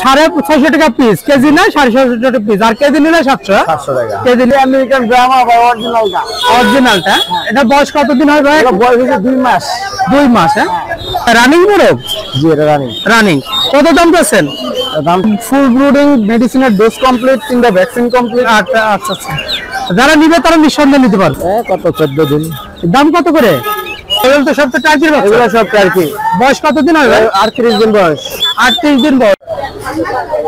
650 টাকা piece, KG না 650 টাকা পিস, আর কেজি নিলে 700 টাকা কেজি। আমেরিকান ব্রাহ্মা ভাই, অরিজিনালটা। অরিজিনালটা এটা বয়স কতদিন হয় ভাই? এটা বয়স হচ্ছে 2 মাস। 2 মাস। হ্যাঁ, রানিং মোরগ। জি, এটা রানিং। রানিং কত দাম পাচ্ছেন? দাম ফুল ব্রুডিং, মেডিসিনের ডোজ কমপ্লিট, 3টা ভ্যাকসিন কমপ্লিট। আচ্ছা আচ্ছা আচ্ছা, যারা নিবে তারা নিঃসন্দেহে নিতে পারবে। কত 14 দিন। দাম কত করে? এগুলো তো সব তো টার্কির বাচ্চা। এগুলো সব টার্কি। বয়স কতদিন হয় ভাই? 38 দিন বয়স। 38 দিন বয়স।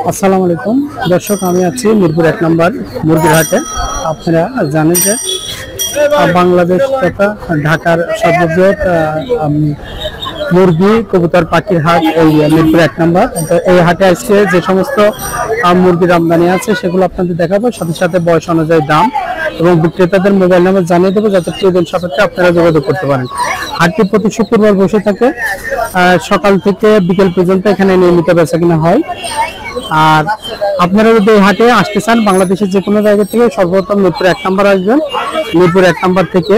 আসসালামু আলাইকুম দর্শক, আমি আছি মিরপুর 1 নম্বর মুরগির হাটে। আপনারা জানেন যে বাংলাদেশ তথা ঢাকার সর্ববৃহৎ মুরগি কবুতর পাখির হাট এই মিরপুর 1 নম্বর। তো এই হাটে আজকে যে সমস্ত মুরগির আমদানি আছে সেগুলো আপনাদের দেখাবো, সাথে সাথে বয়স অনুযায়ী দাম এবং বিক্রেতাদের মোবাইল নাম্বার জানিয়ে দেবো, যাতে প্রয়োজন সাপেক্ষে আপনারা যোগাযোগ করতে পারেন। হাটটি প্রতি শুক্রবার বসে থাকে, সকাল থেকে বিকেল পর্যন্ত এখানে নিয়মিত বেচাকেনা হয়। আর আপনারা যদি এই হাটে আসতে চান বাংলাদেশের যে কোনো জায়গা থেকে, সর্বপ্রথম মিরপুর 1 নম্বর আসবেন। মিরপুর 1 নম্বর থেকে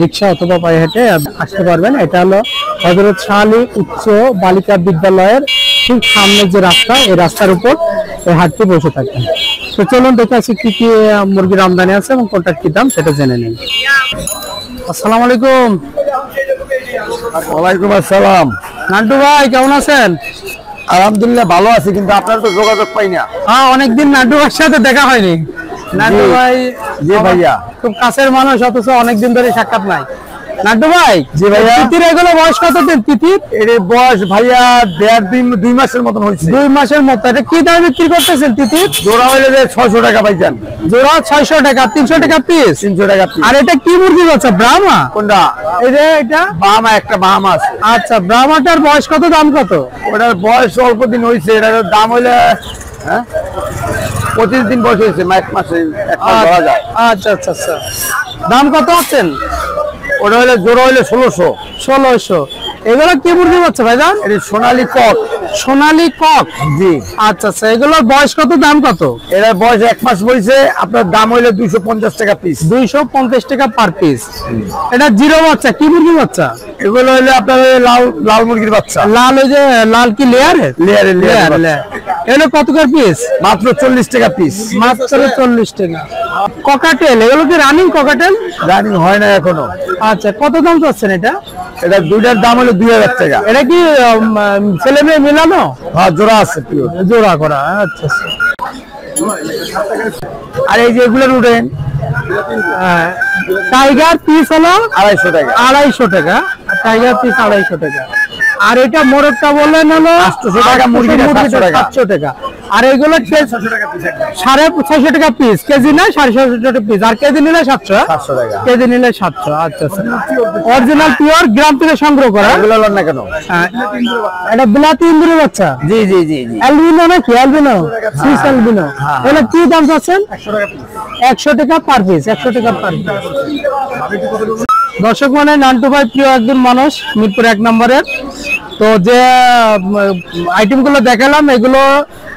রিক্সা অথবা পায়ে হেঁটে আসতে পারবেন। এটা হলো হযরত শাহ আলী উচ্চ বালিকা বিদ্যালয়ের ঠিক সামনে যে রাস্তা, এই রাস্তার উপর এই হাটটি বসে থাকে। তো চলুন দেখে আসি কি কি মুরগির আমদানি আছে এবং কোনটা কি দাম সেটা জেনে নিন। আসসালামু আলাইকুম। ওয়ালাইকুম আসসালাম। নান্টু ভাই কেমন আছেন? আলহামদুলিল্লাহ ভালো আছি, কিন্তু আপনার তো যোগাযোগ পাই না। হ্যাঁ, অনেকদিন নান্টু ভাইয়ের সাথে দেখা হয়নি। নান্টু ভাই জি ভাইয়া খুব কাছের মানুষ, অথচ অনেকদিন ধরে সাক্ষাৎ নাই। নান্টু ভাই জি ভাইয়া, তিতির এগুলো বয়স কত দিন? তিতির এর বয়স ভাইয়া 2 মাসের মতন হয়েছে। 2 মাসের মতো। এটা কি দামে বিক্রি করতেছেন তিতির? জোড়া হইলে যে 600 টাকা পাইছেন। জোড়া 600 টাকা, 300 টাকা পিস। 300 টাকা পিস। আর এটা কি মুরগি বাচ্চা? ব্রাহ্মা? কোনটা? এই যে এটা বাহামা, একটা বাহামা আছে। আচ্ছা, ব্রাহ্মাটার বয়স কত, দাম কত? ওটার বয়স অল্প দিন হয়েছে, এটার দাম হইলে 25 দিন বয়স হয়েছে, 1 মাসে 1 মাস ধরা যায়। আচ্ছা আচ্ছা আচ্ছা, দাম কত আছেন? ওটা হইলে জোড়া হইলে 1600। এগুলো কি মুরগি বাচ্চা ভাইজান? এটা সোনালী কক। সোনালী কক। জি। আচ্ছা আচ্ছা, এগুলোর বয়স কত, দাম কত? এটার বয়স 1 মাস বয়সে, আপনার দাম হইলে 250 টাকা পিস। 250 টাকা পার পিস। এটা জিরো বাচ্চা, কি মুরগি বাচ্চা? এগুলো হইলে আপনার লাল মুরগির বাচ্চা। লাল, ওই যে লাল কি লেয়ারে? লেয়ার। এগুলো কত করে পিস? মাত্র 40 টাকা পিস। মাত্র 40 টাকা। ককাটেল, এগুলো কি রানিং ককাটেল? রানিং হয় না এখনো। আচ্ছা, কত দাম চাচ্ছেন এটা? এটা দুইটার দাম হলো 2000 টাকা। এটা কি ছেলে মেয়ে মিলানো? হ্যাঁ, জোড়া আছে, পিওর জোড়া করা। আচ্ছা আচ্ছা। আর এই যে এগুলো উঠেন, টাইগার পিস হলো 250 টাকা। 250 টাকা। টাইগার পিস 250 টাকা। আর এটা মোরগটা বললেন হলো 800 টাকা, মুরগিটা 700 টাকা। 700 টাকা। আর এগুলো 650 টাকা পিস, কেজি না 650 টাকা পিস, আর কেজি নিলে 700 টাকা। কেজি নিলে 700। আচ্ছা আচ্ছা, অরিজিনাল পিওর গ্রাম থেকে সংগ্রহ করা। এগুলো লন না কেন? এটা বিলাতি ইন্দুরের বাচ্চা। জি জি জি জি। অ্যালবিনো নাকি? Albino, Swiss albino. এটা কি দাম চাচ্ছেন? 100 টাকা পার পিস। 100 টাকা পার পিস। দর্শক মানে নান্টু ভাই প্রিয় একজন মানুষ, মিরপুর 1 নম্বরের। তো যে আইটেমগুলো দেখালাম এগুলো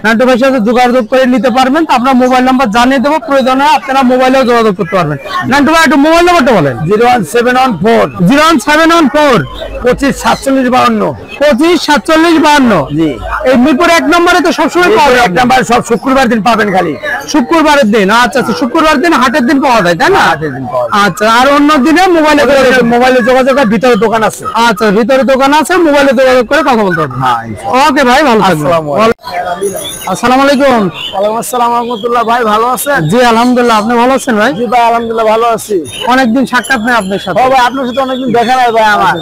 নান্টু ভাইয়ের সাথে যোগাযোগ করে নিতে পারবেন। তো আপনার মোবাইল নাম্বার জানিয়ে দেবো, প্রয়োজনে আপনারা মোবাইলেও যোগাযোগ করতে পারবেন। নান্টু ভাই একটু মোবাইল নাম্বারটা বলেন। 01714 01714 254752। 254752। জি। এই মিরপুর 1 নম্বরে তো সবসময় পাওয়া যায়। 1 নাম্বার সব শুক্রবার দিন পাবেন খালি। শুক্রবারের দিন? আচ্ছা আচ্ছা, শুক্রবার দিন হাটের দিন পাওয়া যায়, তাই না? হাটের দিন পাওয়া যায়। আচ্ছা, আর অন্য দিনে মোবাইলে যোগাযোগ করে, ভিতরে দোকান আছে। আচ্ছা, ভিতরে দোকান আছে, মোবাইলে যোগাযোগ করে কথা বলতে হবে। হ্যাঁ, ওকে ভাই, ভালো থাকবেন। আসসালামু আলাইকুম। ওয়ালাইকুম আসসালাম ওয়া রাহমাতুল্লাহ। ভাই ভালো আছেন? জি আলহামদুলিল্লাহ, আপনি ভালো আছেন ভাই? জি ভাই, আলহামদুলিল্লাহ ভালো আছি। অনেকদিন সাক্ষাৎ নেই আপনার সাথে। ভাই আপনার সাথে অনেকদিন দেখা নাই ভাই আমার।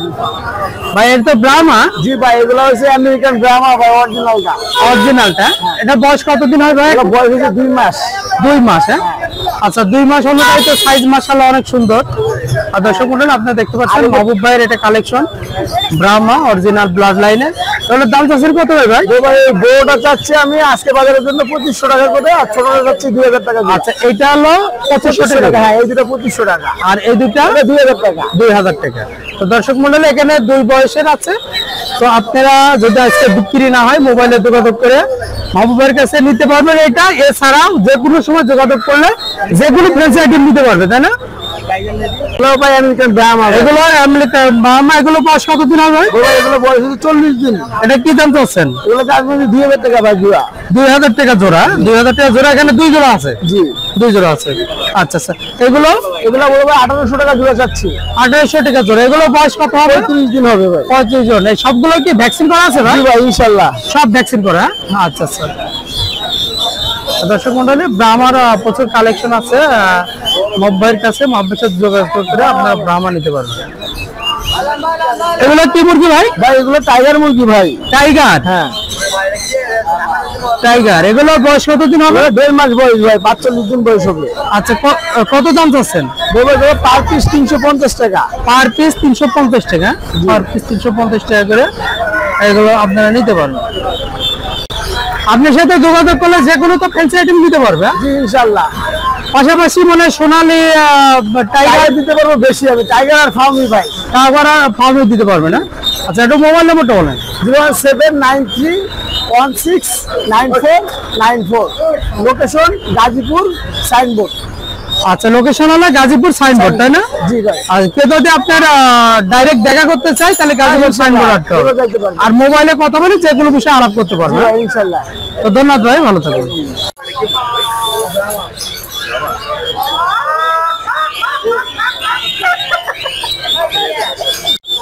ভাই এটা তো ব্রাহ্মা? জি ভাই, এগুলো হচ্ছে আমেরিকান ব্রাহ্মা ভাই, অরিজিনালটা। অরিজিনালটা? এটা বয়স কতদিন হয় ভাই? এটা বয়স হচ্ছে 2 মাস। 2 মাস। হ্যাঁ, আচ্ছা 2 মাস হলো তাই তো সাইজ মাশাআল্লাহ অনেক সুন্দর। আর দর্শক মণ্ডলী আপনারা দেখতে পাচ্ছেন মাহবুব ভাইয়ের এটা কালেকশন ব্রাহ্মা অরিজিনাল ব্লাড লাইনের। তাহলে দাম চাচ্ছেন কত ভাই? ভাই এই বড়টা চাচ্ছি আমি আজকে বাজারের জন্য 2500 টাকা করে, আর ছোটটা চাচ্ছি 2000 টাকা। আচ্ছা, এটা হলো 2500 টাকা। হ্যাঁ, এই দুটো 2500 টাকা, আর এই দুটা 2000 টাকা। 2000 টাকা। তো দর্শক মণ্ডলী এখানে 2 বয়সের আছে। তো আপনারা যদি আজকে বিক্রি না হয় মোবাইলে যোগাযোগ করে মাহবুব ভাইয়ের কাছে নিতে পারবেন। এটা এছাড়াও যে কোনো সময় যোগাযোগ করলে যে কোনো ফ্রেন্সি আইটেম নিতে পারবে, তাই না? এগুলো ভাই আমেরিকান ব্রাহ্মা, এগুলো আমেরিকান ব্রাহ্মা, এগুলো বয়স কতদিন হবে? এগুলো বয়স হচ্ছে 40 দিন। এটা কি দাম চাচ্ছেন? এগুলো চাচ্ছি 2000 টাকা ভাই জোড়া। 2000 টাকা জোড়া। 2000 টাকা জোড়া, এখানে 2 জোড়া আছে? জি 2 জোড়া আছে। আচ্ছা আচ্ছা, এগুলো বলবো 1800 টাকা জোড়া চাচ্ছি। 1800 টাকা জোড়া। এগুলো বয়স কত হবে? 35 দিন হবে ভাই। 35 জন। এই সবগুলো কি ভ্যাকসিন করা আছে ভাই? জি ভাই ইনশাআল্লাহ সব ভ্যাকসিন করা। আচ্ছা আচ্ছা, দর্শক মন্ডলী, ব্রাহ্মার প্রচুর কালেকশন আছে মব্বাইয়ের কাছে। মব্বাইয়ের সাথে যোগাযোগ করে আপনারা ব্রাহ্মা নিতে পারবেন। এগুলো কি মুরগি ভাই? ভাই এগুলো টাইগার মুরগি ভাই। টাইগার? হ্যাঁ টাইগার। এগুলো বয়স কতদিন হবে? 1.5 মাস বয়স ভাই, 45 দিন বয়স হবে। আচ্ছা, কত দাম চাচ্ছেন? পার পিস 350 টাকা। পার পিস 350 টাকা। পার পিস 350 টাকা করে এগুলো আপনারা নিতে পারবেন। আপনার সাথে যোগাযোগ করলে যে কোনো তো ফ্যান্সি আইটেম দিতে পারবে। জি ইনশাআল্লাহ। পাশাপাশি মানে সোনালী টাইগার দিতে পারবো বেশি, আমি টাইগার আর ফার্মি ভাই। টাইগার আর ফার্মে দিতে পারবে না? আচ্ছা, একটু মোবাইল নাম্বারটা বলেন। 07931699494। Location Gazipur signboard. আচ্ছা, লোকেশন হলো গাজীপুর সাইনবোর্ড, তাই না? জি ভাই। আর কেউ যদি আপনার ডাইরেক্ট দেখা করতে চায় তাহলে গাজীপুর সাইনবোর্ড আসতে হবে। আর মোবাইলে কথা বলে যে কোনো বিষয়ে আলাপ করতে পারবে। ইনশাআল্লাহ। তো ধন্যবাদ ভাই, ভালো থাকবেন।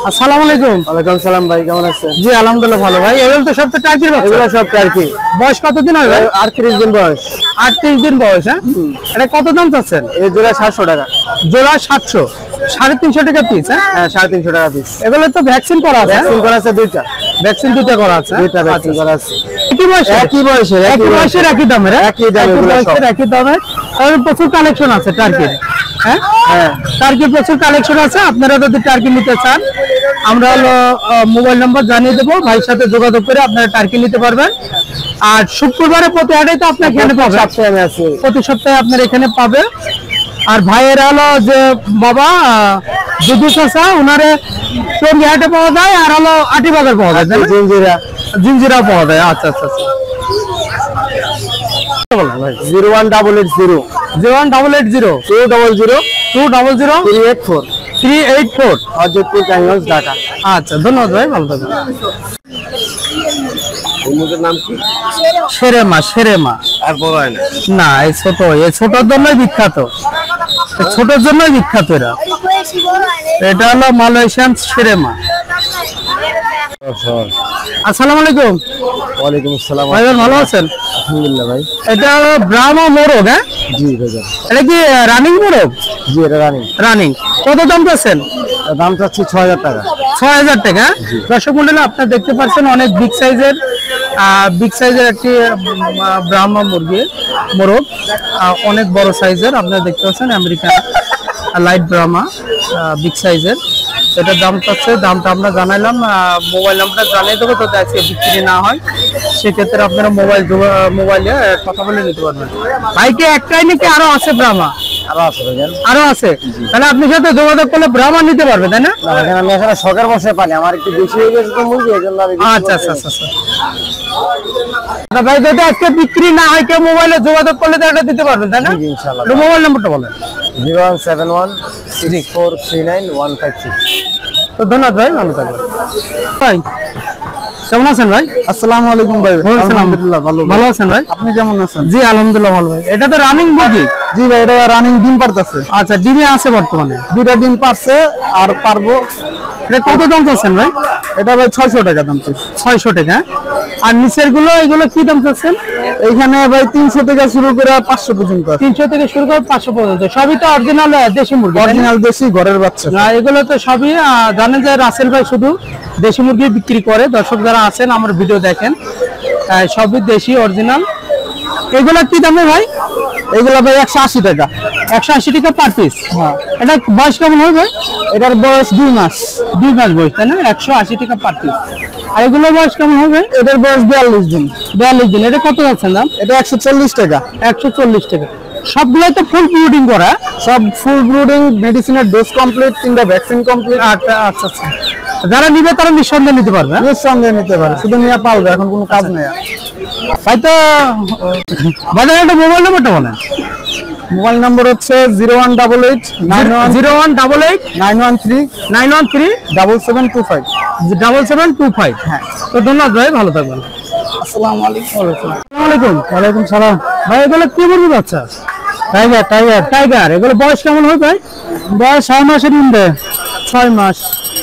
আসসালামু আলাইকুম। ওয়ালাইকুম সালাম ভাই, কেমন আছেন? জি আলহামদুলিল্লাহ ভালো ভাই। এগুলো তো সব তো টার্কির বাচ্চা? এগুলো সব টার্কি। বয়স কতদিন হবে? 38 দিন বয়স। 38 দিন বয়স। হ্যাঁ, এটা কত দাম চাচ্ছেন? এই জোড়া 700 টাকা। জোড়া 700, 350 টাকা পিস। হ্যাঁ 350 টাকা পিস। এগুলো তো ভ্যাকসিন করা আছে? ভ্যাকসিন করা আছে দুইটা। ভ্যাকসিন দুইটা করা আছে? দুইটা ভ্যাকসিন করা আছে। একই বয়সে? একই বয়সে, একই বয়সের একই দামের? একই দামে এগুলো সব। একই দামে। তাহলে প্রচুর কালেকশন আছে টার্কির। হ্যাঁ হ্যাঁ টার্কির প্রচুর কালেকশন আছে। আপনারা যদি টার্কি নিতে চান, আমরা হলো মোবাইল নাম্বার জানিয়ে দেবো, ভাইয়ের সাথে যোগাযোগ করে আপনারা টার্কি নিতে পারবেন। আর শুক্রবারে প্রতি হাটেই তো আপনার এখানে পাবেন। সপ্তাহে আছে, প্রতি সপ্তাহে আপনার এখানে পাবে। আর ভাইয়ের হলো যে বাবা দুধু চাষা, ওনারে টঙ্গী হাটে পাওয়া যায়, আর হলো আটি বাজার পাওয়া যায়, জিঞ্জিরা জিঞ্জিরাও পাওয়া যায়। আচ্ছা আচ্ছা আচ্ছা, 01880 01880 200 200 384 384। অযোধ্যপুর কাহিগঞ্জ ঢাকা। আচ্ছা, ধন্যবাদ ভাই, ভালো থাকবেন। মুরগির নাম কি? সেরেমা। সেরেমা আর বড় হয় না না, এই ছোটর জন্যই বিখ্যাত। এই ছোটর জন্যই বিখ্যাত এরা। এটা হলো মালয়েশিয়ান সেরেমা। আসসালামু আলাইকুম। ওয়ালাইকুম আসসালাম। ভাই ভালো আছেন? আলহামদুলিল্লাহ ভাই। এটা হলো ব্রাহ্মা মোরগ। হ্যাঁ, জি ভাইজান। এটা কি রানিং মোরগ? জি এটা রানিং। রানিং। কত দাম পাচ্ছেন? দাম চাচ্ছি 6000 টাকা। 6000 টাকা। দর্শক মন্ডলী, আপনারা দেখতে পাচ্ছেন অনেক বিগ সাইজের একটি ব্রাহ্মা মোরগ। অনেক বড় সাইজের আপনারা দেখতে পাচ্ছেন, আমেরিকান লাইট ব্রাহ্মা, বিগ সাইজের। এটার দাম চাচ্ছে, দামটা আমরা জানাইলাম। মোবাইল নাম্বারটা জানিয়ে দেবো, তো আজকে বিক্রি না হয় সেক্ষেত্রে আপনারা মোবাইলে কথা বলে নিতে পারবেন। ভাইকে একটাই নাকি আরো আছে ব্রাহ্মা? আরো আছে ভাইজান। আরো আছে? তাহলে আপনার সাথে যোগাযোগ করলে ব্রাহ্মা নিতে পারবে, তাই না? আমি এখানে শখের বসে পানি, আমার একটু বেশি হয়ে গেছে তো মুরগি, এজন্য আমি আচ্ছা আচ্ছা আচ্ছা। ভাই যদি আজকে বিক্রি না হয়, কেউ মোবাইলে যোগাযোগ করলে তো এটা দিতে পারবেন, তাই না? জি ইনশাআল্লাহ। মোবাইল নাম্বারটা বলেন। 01716439156। তো ধন্যবাদ ভাই, ভালো থাকবেন ভাই। কেমন আছেন ভাই? আসসালামু আলাইকুম ভাই। আলহামদুলিল্লাহ ভালো। ভালো আছেন ভাই? আপনি কেমন আছেন? জি আলহামদুলিল্লাহ ভালো ভাই। এটা তো রানিং মুরগি? জি ভাই, এটা রানিং ডিম পারতেছে। আচ্ছা, ডিমে আছে বর্তমানে? দুইটা ডিম পারছে আর পারবো। এটা কত দাম চাচ্ছেন ভাই? এটা ভাই 600 টাকা দাম চাচ্ছি। 600 টাকা। আর নিচের এগুলো কি দাম চাচ্ছেন? এইখানে ভাই 300 থেকে শুরু করে 500 পর্যন্ত। 300 থেকে শুরু করে 500 পর্যন্ত। সবই তো অরিজিনাল দেশি মুরগি? অরিজিনাল দেশি ঘরের বাচ্চা। না, এগুলো তো সবই জানেন যে রাসেল ভাই শুধু দেশি মুরগি বিক্রি করে। দর্শক যারা আছেন আমার ভিডিও দেখেন, সবই দেশি অরিজিনাল। এগুলো কি দামে ভাই? এগুলো ভাই 180 টাকা। 180 টাকা পার পিস। হ্যাঁ। এটা বয়স কেমন হবে ভাই? এটার বয়স 2 মাস। 2 মাস বয়স, তাই না? 180 টাকা পার পিস। আর এগুলো বয়স কেমন হবে? এটার বয়স 42 দিন। 42 দিন। এটা কত যাচ্ছে দাম? এটা 140 টাকা। 140 টাকা। সবগুলো তো ফুল ব্রিডিং করা? সব ফুল ব্রিডিং, মেডিসিনের ডোজ কমপ্লিট, 3টা ভ্যাকসিন কমপ্লিট। আচ্ছা আচ্ছা আচ্ছা। যারা নিবে তারা নিঃসন্দেহে নিতে পারবে? নিঃসন্দেহে নিতে পারে, শুধু নিয়ে পালবে, এখন কোনো কাজ নেই। ভাই তো বাজারে একটা মোবাইল নাম্বারটা বলেন। মোবাইল নম্বর হচ্ছে 0188 913 7725। 7725। হ্যাঁ। তো ধন্যবাদ ভাই, ভালো থাকবেন। আসসালামু আলাইকুম। আসসালামু আলাইকুম। ওয়ালাইকুম সালাম। ভাই এগুলো কি মুরগি বাচ্চা? টাইগার। এগুলো বয়স কেমন হয় ভাই? বয়স 6 মাসের মধ্যে। 6 মাস।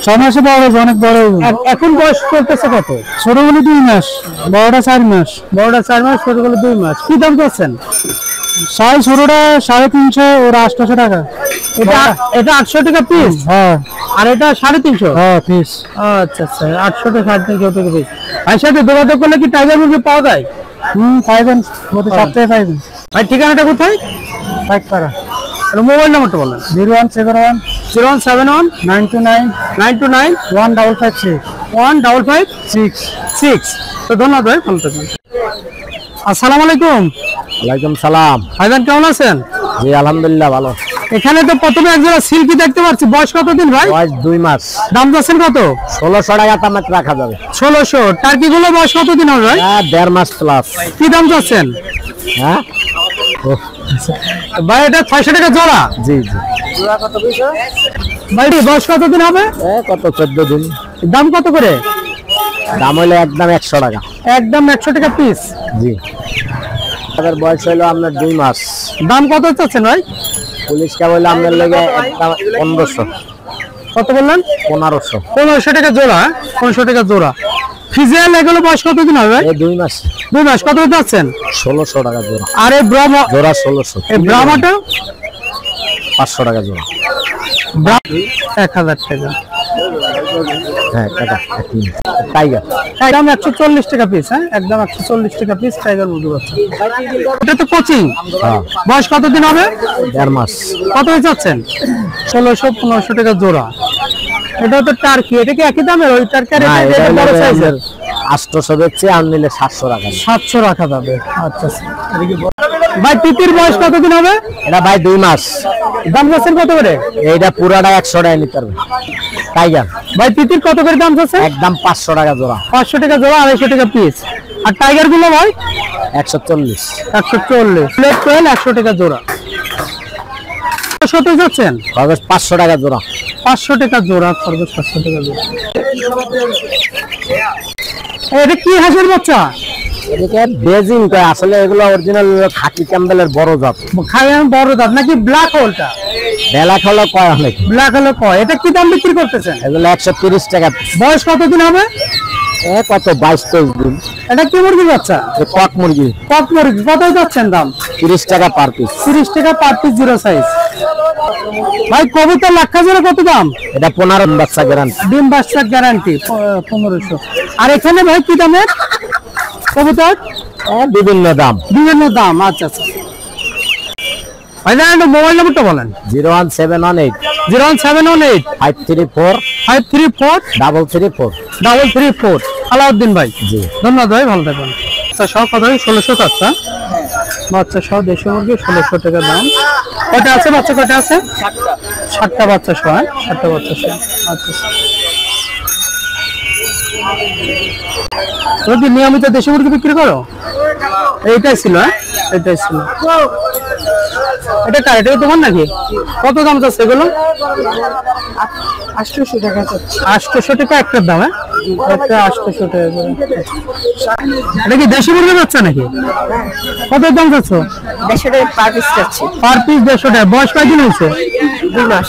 6 মাসে বড় হবে, অনেক বড় হবে। এখন বয়স চলতেছে কত? ছোটগুলো 2 মাস, বড়টা 4 মাস। বড়টা 4 মাস, ছোটগুলো 2 মাস। কি দাম চাচ্ছেন? ছোটটা 350, ওরা 800 টাকা। এটা 800 টাকা পিস। হ্যাঁ। আর এটা 350? হ্যাঁ পিস। আচ্ছা 800 টাকা 350 টাকা পিস। ভাই সাথে যোগাযোগ করলে কি টাইগার মুরগি পাওয়া যায়? পাইবেন, প্রতি সপ্তাহে পাইবেন। ভাই ঠিকানাটা কোথায়? পাইকপাড়া। আর মোবাইল নাম্বারটা বলেন। 0171 929 15556 15556। তো ধন্যবাদ ভাই, ভালো থাকবেন। আসসালামু আলাইকুম। ওয়ালাইকুম সালাম। ভাইজান কেমন আছেন? জি আলহামদুলিল্লাহ ভালো। এখানে তো প্রথমে একজোড়া সিল্কি দেখতে পাচ্ছি, বয়স কতদিন ভাই? বয়স 2 মাস। দাম যাচ্ছেন কত? 1600 টাকা দামে রাখা যাবে। 1600। টার্কি গুলো বয়স কতদিন হবে ভাই? 1.5 মাস প্লাস। কি দাম যাচ্ছেন? হ্যাঁ ভাই এটা 600 টাকা জোড়া। জি জি। ভাই বয়স কতদিন হবে? কত 14 দিন। দাম কত করে? দাম হলো একদম 100 টাকা। একদম 100 টাকা পিস। জি। তাদের বয়স হলো আপনার 2 মাস। দাম কত চাচ্ছেন ভাই? পুলিশটা বললো আপনার লেগে একদম 1500। কত বললেন? 1500। 1500 টাকা জোড়া। 1500 টাকা জোড়া। ফিজিয়াল এগুলো বয়স কতদিন হবে? 2 মাস। 2 মাস। কত যাচ্ছেন? 1600 টাকা জোড়া। আর এই ব্রাহ্মা জোড়া 1600। এই ব্রাহ্মাটা 500 টাকা জোড়া। 1000 টাকা। হ্যাঁ টাকা। টাইগার একদম 140 টাকা পিস। হ্যাঁ একদম 140 টাকা পিস টাইগার মুরগি বাচ্চা। এটা তো কোচিং। হ্যাঁ। বয়স কতদিন হবে? 1.5 মাস। কত হয়ে যাচ্ছেন? 1600-1500 টাকা জোড়া। এটা তো টার্কি। এটা কি একই দামের? ওই টার্কি আর এটা বড় সাইজের 800 বেচছে, আর নিলে 700 টাকা। 700 রাখা যাবে। আচ্ছা ভাই তিতির বয়স কতদিন হবে? এটা ভাই 2 মাস। দাম যাচ্ছেন কত করে? এইটা পুরাটা 100 টাকা নিতে পারবে। টাইগার ভাই তিতির কত করে দাম যাচ্ছে? একদম 500 টাকা জোড়া। 500 টাকা জোড়া, 250 টাকা পিস। আর টাইগার গুলো ভাই 140। 140। প্লেট কোয়েল 100 টাকা জোড়া। কত যাচ্ছেন? খরচ 500 টাকা জোড়া। 500 টাকা জোড়া। খরচ 500 টাকা জোড়া। এটা কি হাঁসের বাচ্চা? এদিকে বেজিং কয়, আসলে এগুলো অরিজিনাল খাকি ক্যাম্বেলের বড় জাত। খাওয়ান বড় দাম নাকি ব্ল্যাক হোলটা? বেলাক হলো কয় অনেক। ব্ল্যাক হোল কয়। এটা কি দাম বিক্রি করতেছেন? এগুলো 130 টাকা। বয়স কতদিন হবে? কত 22-23 দিন। এটা কি মুরগি বাচ্চা? কক মুরগি। কক মুরগি। কত যাচ্ছেন দাম? 30 টাকা পার পিস। 30 টাকা পার পিস, জিরো সাইজ। ভাই কবুতর লাক্ষা জোড়া কত দাম? এটা 15 বাচ্চা গ্যারান্টি। ডিম বাচ্চা গ্যারান্টি 1500। আর এখানে ভাই কি দামের কবুতর? বিভিন্ন দাম। বিভিন্ন দাম। আচ্ছা ভাই না মোবাইল নাম্বারটা বলেন। 01718 01718 534 534 334। আলাউদ্দিন ভাই। জি ধন্যবাদ ভাই, ভালো থাকবেন। আচ্ছা সব কথা 1600 টাকা বাচ্চা সহ দেশি মুরগি। 1600 টাকা দাম। কয়টা আছে বাচ্চা? কয়টা আছে? 7টা বাচ্চা সহ। 7টা বাচ্চা সহ। আচ্ছা তুমি কি নিয়মিত দেশি মুরগি বিক্রি করো? এইটাই ছিল। এটাই ছিল। এটা কার? এটা তোমার নাকি? কত দাম যাচ্ছে এগুলো? 800 টাকা। 800 টাকা একটার দাম। একটা 800 টাকা করে। এটা কি দেশি মুরগি বাচ্চা নাকি? কত দাম যাচ্ছে? 150 টাকা পার পিস যাচ্ছে। পার পিস 150 টাকা। বয়স কয়দিন হয়েছে? 2 মাস।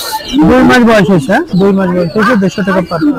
2 মাস বয়স হয়েছে। 2 মাস বয়স হয়েছে। 150 টাকা পার পিস।